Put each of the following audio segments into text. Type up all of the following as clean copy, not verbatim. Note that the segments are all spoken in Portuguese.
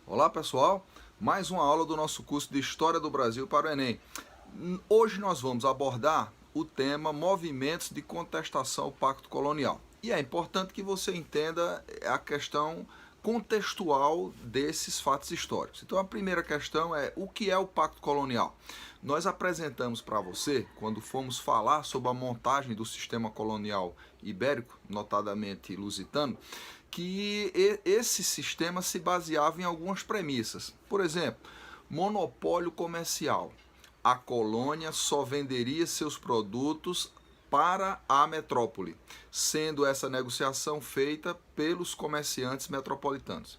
Olá pessoal, mais uma aula do nosso curso de História do Brasil para o Enem. Hoje nós vamos abordar o tema Movimentos de Contestação ao Pacto Colonial. E é importante que você entenda a questão contextual desses fatos históricos. Então a primeira questão é: o que é o Pacto Colonial? Nós apresentamos para você, quando fomos falar sobre a montagem do sistema colonial ibérico, notadamente lusitano, que esse sistema se baseava em algumas premissas. Por exemplo, monopólio comercial. A colônia só venderia seus produtos para a metrópole, sendo essa negociação feita pelos comerciantes metropolitanos.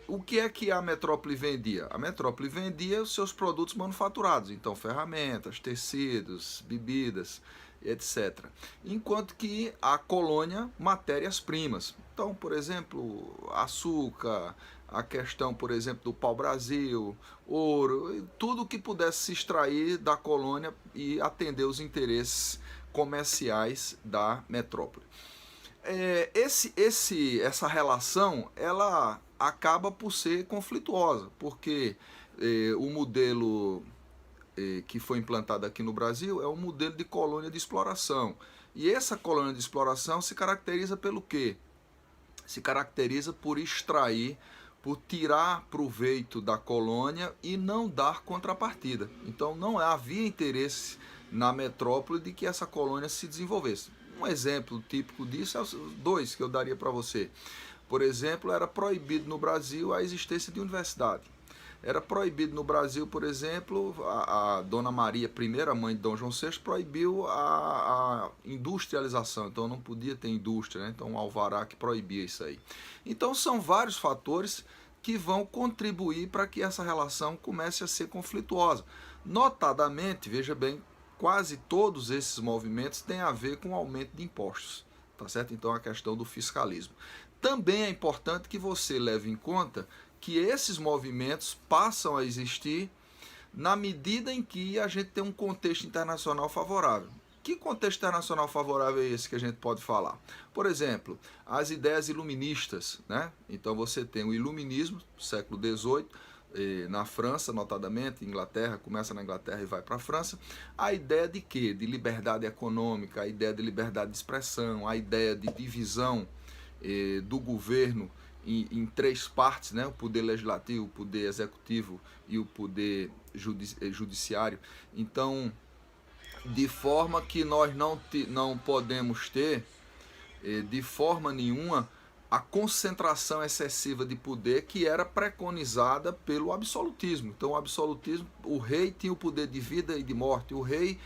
O que é que a metrópole vendia? A metrópole vendia os seus produtos manufaturados, então ferramentas, tecidos, bebidas, etc. Enquanto que a colônia, matérias-primas. Então, por exemplo, açúcar, a questão, por exemplo, do pau-brasil, ouro, tudo que pudesse se extrair da colônia e atender os interesses comerciais da metrópole. Essa relação, ela acaba por ser conflituosa, porque o modelo que foi implantado aqui no Brasil é um modelo de colônia de exploração. E essa colônia de exploração se caracteriza pelo quê? Se caracteriza por extrair, por tirar proveito da colônia e não dar contrapartida. Então não havia interesse na metrópole de que essa colônia se desenvolvesse. Um exemplo típico disso é os dois que eu daria para você. Por exemplo, era proibido no Brasil a existência de universidade. Era proibido no Brasil, por exemplo, a Dona Maria I, a mãe de Dom João VI, proibiu a industrialização, então não podia ter indústria, né? Então o alvará que proibia isso aí. Então são vários fatores que vão contribuir para que essa relação comece a ser conflituosa. Notadamente, veja bem, quase todos esses movimentos têm a ver com o aumento de impostos, tá certo? Então a questão do fiscalismo. Também é importante que você leve em conta que esses movimentos passam a existir na medida em que a gente tem um contexto internacional favorável. Que contexto internacional favorável é esse que a gente pode falar? Por exemplo, as ideias iluministas, né? Então você tem o iluminismo, século XVIII, na França, notadamente, Inglaterra, começa na Inglaterra e vai para a França. A ideia de quê? De liberdade econômica, a ideia de liberdade de expressão, a ideia de divisão do governo em três partes, né? O poder legislativo, o poder executivo e o poder judiciário. Então, de forma que nós não podemos ter, de forma nenhuma, a concentração excessiva de poder que era preconizada pelo absolutismo. Então, o absolutismo, o rei tinha o poder de vida e de morte, o rei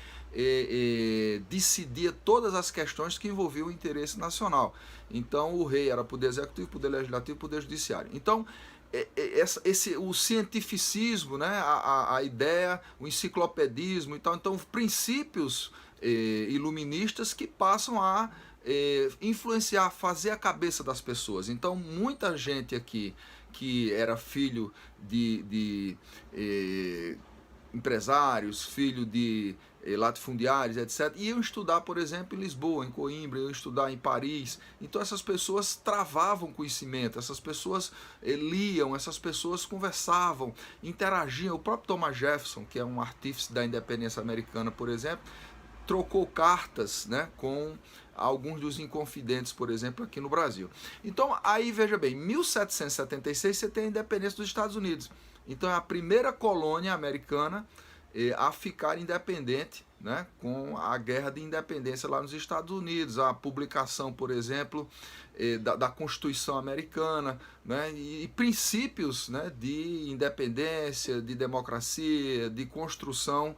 decidia todas as questões que envolviam o interesse nacional. Então, o rei era poder executivo, poder legislativo, poder judiciário. Então, o cientificismo, né, a ideia, o enciclopedismo, então princípios iluministas que passam a influenciar, fazer a cabeça das pessoas. Então, muita gente aqui que era filho de empresários, filho de latifundiários, etc., iam estudar, por exemplo, em Lisboa, em Coimbra, iam estudar em Paris. Então essas pessoas travavam conhecimento, essas pessoas liam, essas pessoas conversavam, interagiam. O próprio Thomas Jefferson, que é um artífice da independência americana, por exemplo, trocou cartas, né, com alguns dos inconfidentes, por exemplo, aqui no Brasil. Então, aí veja bem, em 1776 você tem a independência dos Estados Unidos. Então, é a primeira colônia americana a ficar independente, né, com a guerra de independência lá nos Estados Unidos, a publicação, por exemplo, da Constituição Americana, né, e princípios, né, de independência, de democracia, de construção,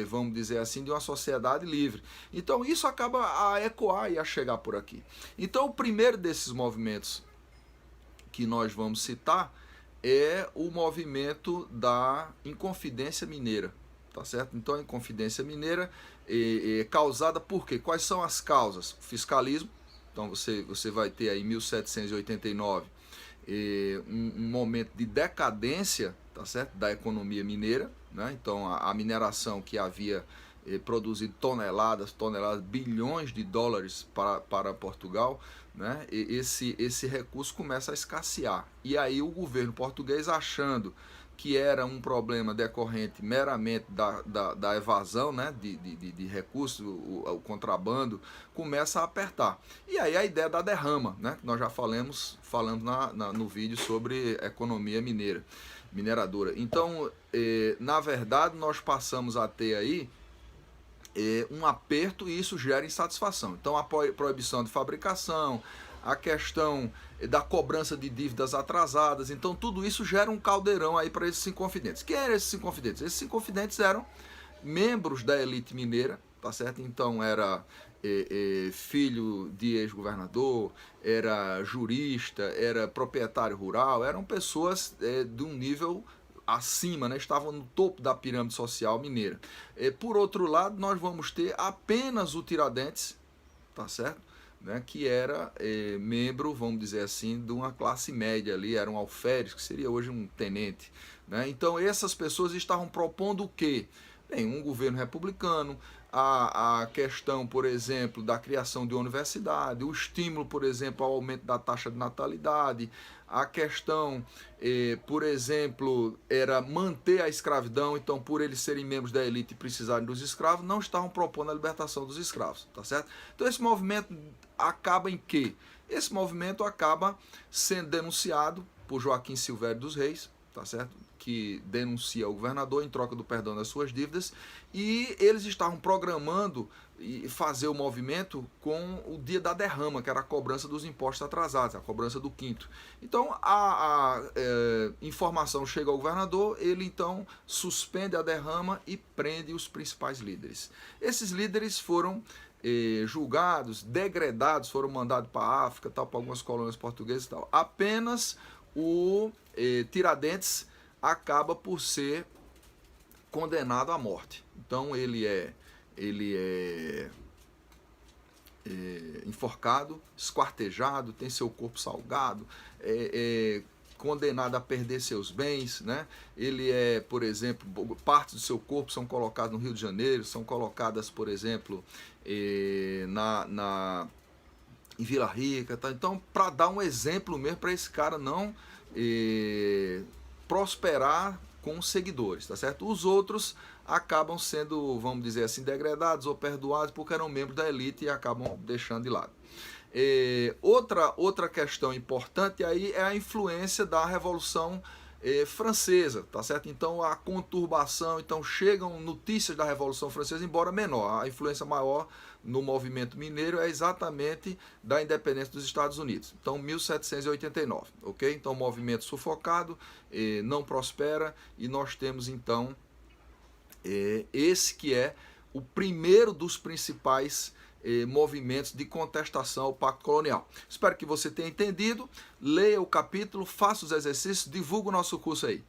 vamos dizer assim, de uma sociedade livre. Então isso acaba a ecoar e a chegar por aqui. Então o primeiro desses movimentos que nós vamos citar é o movimento da Inconfidência Mineira, tá certo? Então a Inconfidência Mineira é causada por quê? Quais são as causas? Fiscalismo. Então você vai ter aí em 1789 um momento de decadência, tá certo, da economia mineira, né? Então a mineração que havia produzido toneladas, bilhões de dólares para Portugal, né? Esse recurso começa a escassear. E aí o governo português, achando que era um problema decorrente meramente da evasão, né, de recursos, o contrabando, começa a apertar. E aí a ideia da derrama, né, que nós já falamos no vídeo sobre economia mineradora. Então, na verdade, nós passamos a ter aí um aperto, e isso gera insatisfação. Então a proibição de fabricação, a questão da cobrança de dívidas atrasadas, então tudo isso gera um caldeirão aí para esses inconfidentes. Quem eram esses inconfidentes? Esses inconfidentes eram membros da elite mineira, tá certo? Então era filho de ex-governador, era jurista, era proprietário rural, eram pessoas de um nível acima, né, estavam no topo da pirâmide social mineira. Por outro lado, nós vamos ter apenas o Tiradentes, tá certo? Né, que era membro, vamos dizer assim, de uma classe média ali, era um alferes, que seria hoje um tenente. Né? Então essas pessoas estavam propondo o quê? Bem, um governo republicano, a questão, por exemplo, da criação de uma universidade, o estímulo, por exemplo, ao aumento da taxa de natalidade, a questão, por exemplo, era manter a escravidão. Então, por eles serem membros da elite e precisarem dos escravos, não estavam propondo a libertação dos escravos, tá certo? Então esse movimento acaba em quê? Esse movimento acaba sendo denunciado por Joaquim Silvério dos Reis, tá certo? Que denuncia o governador em troca do perdão das suas dívidas, e eles estavam programando fazer o movimento com o dia da derrama, que era a cobrança dos impostos atrasados, a cobrança do quinto. Então a informação chega ao governador, ele então suspende a derrama e prende os principais líderes. Esses líderes foram julgados, degredados, foram mandados para a África, tal, para algumas colônias portuguesas e tal. Apenas o Tiradentes acaba por ser condenado à morte. Então ele é enforcado, esquartejado, tem seu corpo salgado, condenado a perder seus bens, né? Ele por exemplo, partes do seu corpo são colocadas no Rio de Janeiro, são colocadas, por exemplo, em Vila Rica, tá? Então, para dar um exemplo mesmo para esse cara não prosperar com os seguidores, tá certo? Os outros acabam sendo, vamos dizer assim, degradados ou perdoados porque eram membros da elite e acabam deixando de lado. Outra questão importante aí é a influência da Revolução Francesa, tá certo? Então a conturbação, então chegam notícias da Revolução Francesa, embora menor. A influência maior no movimento mineiro é exatamente da independência dos Estados Unidos. Então 1789, ok? Então movimento sufocado, não prospera, e nós temos então esse que é o primeiro dos principais movimentos de contestação ao Pacto Colonial. Espero que você tenha entendido. Leia o capítulo, faça os exercícios, divulgue o nosso curso aí.